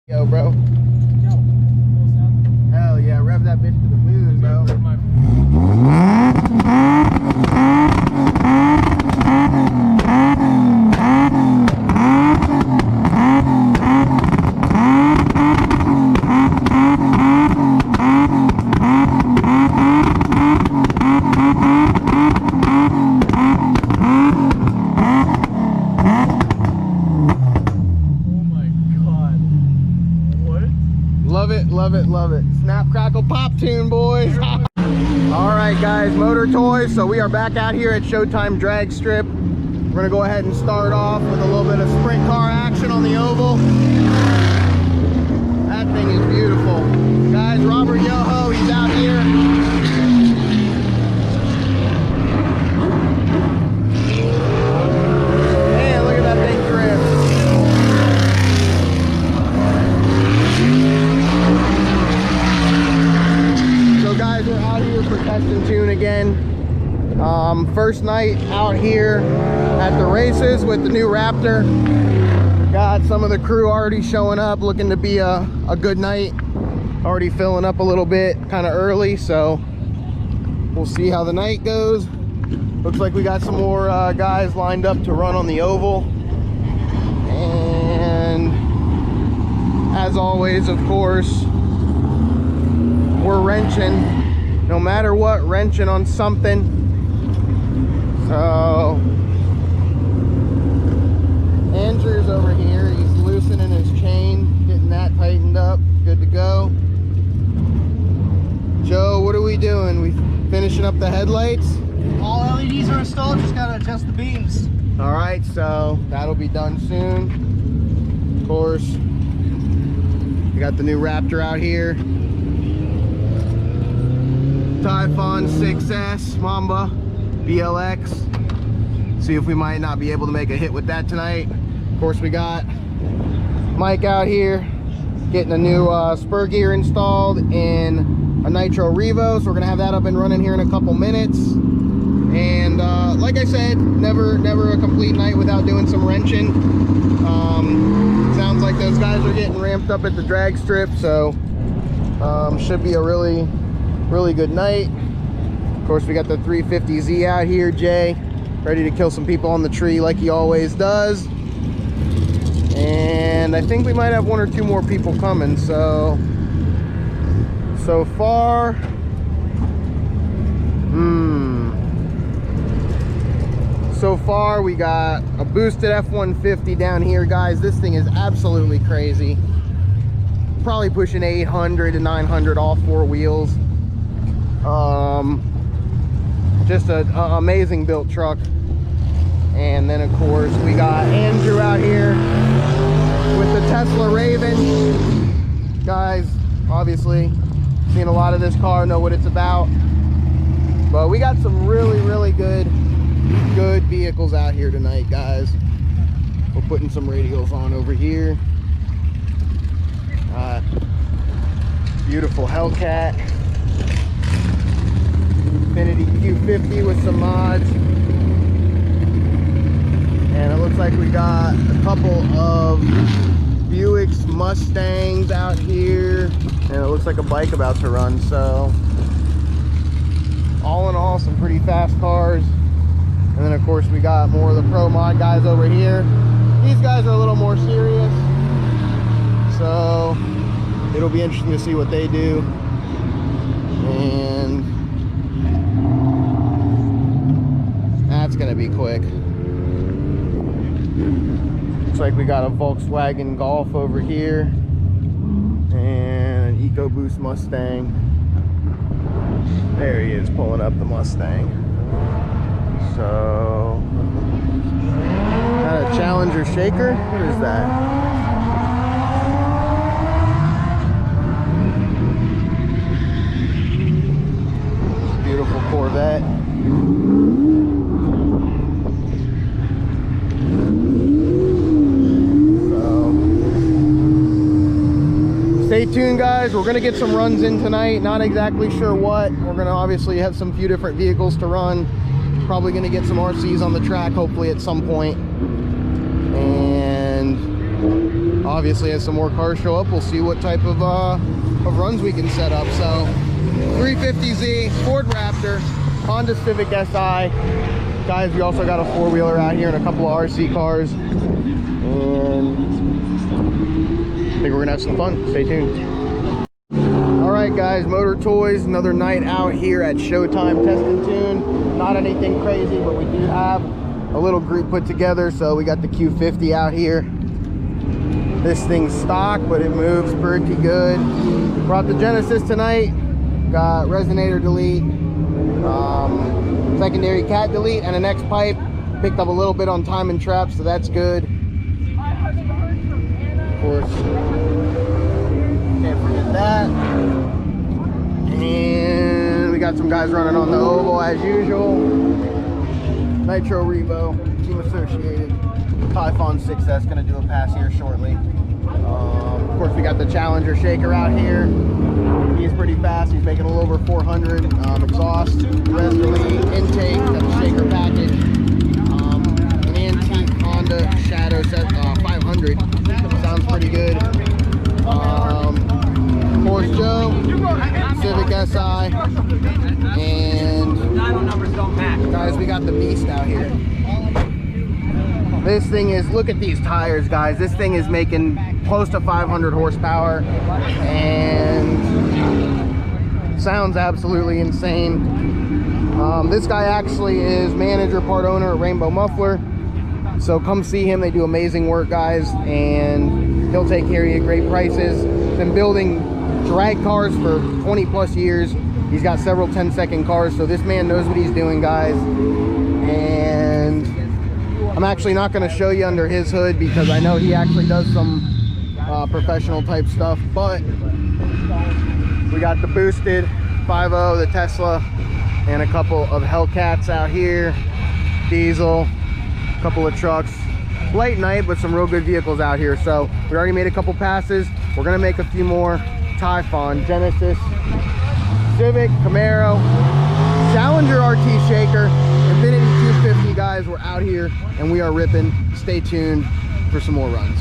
Yo, bro. Hell yeah, rev that bitch to the moon, bro. Love it. Snap, crackle, pop tune, boys. All right, guys, motor toys. So we are back out here at Showtime Dragstrip. We're gonna go ahead and start off with a little bit of sprint car action on the oval. That thing is beautiful. Guys, Robert Yoho, he's out here. Man, look at that thing drift. Guys, we're out here for test and tune again. First night out here at the races with the new Raptor. Got some of the crew already showing up, looking to be a good night. Already filling up a little bit, kind of early, so we'll see how the night goes. Looks like we got some more guys lined up to run on the oval. And as always, of course, we're wrenching, no matter what, wrenching on something. So Andrew's over here, he's loosening his chain, getting that tightened up, good to go. Joe, what are we doing? We finishing up the headlights? All LEDs are installed, just gotta adjust the beams. All right, so that'll be done soon. Of course, we got the new Raptor out here. Typhon 6S Mamba BLX. See if we might not be able to make a hit with that tonight. Of course, we got Mike out here getting a new spur gear installed in a Nitro Revo, so we're gonna have that up and running here in a couple minutes. And like I said, never a complete night without doing some wrenching. Sounds like those guys are getting ramped up at the drag strip, so should be a really good night. Of course, we got the 350Z out here, Jay, ready to kill some people on the tree like he always does. And I think we might have one or two more people coming. So far, so far we got a boosted F-150 down here, guys. This thing is absolutely crazy. Probably pushing 800 to 900 all four wheels. Just an amazing built truck. And then of course we got Andrew out here with the Tesla Raven. Guys, obviously seen a lot of this car, know what it's about. But we got some really good vehicles out here tonight, guys. We're putting some radials on over here. Beautiful Hellcat. Infiniti Q50 with some mods. And it looks like we got a couple of Buicks, Mustangs out here. And it looks like a bike about to run. So all in all, some pretty fast cars. And then of course we got more of the pro mod guys over here. These guys are a little more serious, so it'll be interesting to see what they do. And that's gonna be quick. Looks like we got a Volkswagen Golf over here and an EcoBoost Mustang. There he is, pulling up the Mustang. So, a Challenger Shaker? What is that? Beautiful Corvette. Stay tuned, guys. We're gonna get some runs in tonight. Not exactly sure what. We're gonna obviously have some few different vehicles to run. Probably gonna get some RCs on the track, hopefully at some point. And obviously as some more cars show up, we'll see what type of runs we can set up. So 350Z, Ford Raptor, Honda Civic SI. Guys, we also got a four-wheeler out here and a couple of RC cars. And I think we're gonna have some fun. Stay tuned. All right, guys, Motor Toys, another night out here at Showtime Test and Tune. Not anything crazy, but we do have a little group put together. So we got the Q50 out here. This thing's stock, but it moves pretty good. Brought the Genesis tonight. Got resonator delete, secondary cat delete, and an X pipe. Picked up a little bit on time and trap, so that's good. Of course, can't forget that. And we got some guys running on the oval as usual. Nitro Revo, Team Associated, Typhon 6S gonna do a pass here shortly. Of course, we got the Challenger shaker out here. He's pretty fast. He's making a little over 400. Exhaust, res delete, intake, got the shaker package. An antique Honda Shadow set 500. Sounds pretty good. Horse Joe, Civic SI, and guys, we got the Beast out here. This thing is, look at these tires, guys. This thing is making close to 500 horsepower and sounds absolutely insane. This guy actually is manager, part owner at Rainbow Muffler. So come see him. They do amazing work, guys, and he'll take care of you. Great prices. Been building drag cars for 20 plus years. He's got several 10-second cars, so this man knows what he's doing, guys. And I'm actually not going to show you under his hood because I know he actually does some professional type stuff, but we got the boosted 5.0, the Tesla, and a couple of Hellcats out here, diesel, a couple of trucks. Late night, but some real good vehicles out here. So we already made a couple passes. We're gonna make a few more. Typhon, Genesis, Civic, Camaro, Challenger RT shaker, Infiniti 250. Guys, we're out here and we are ripping. Stay tuned for some more runs.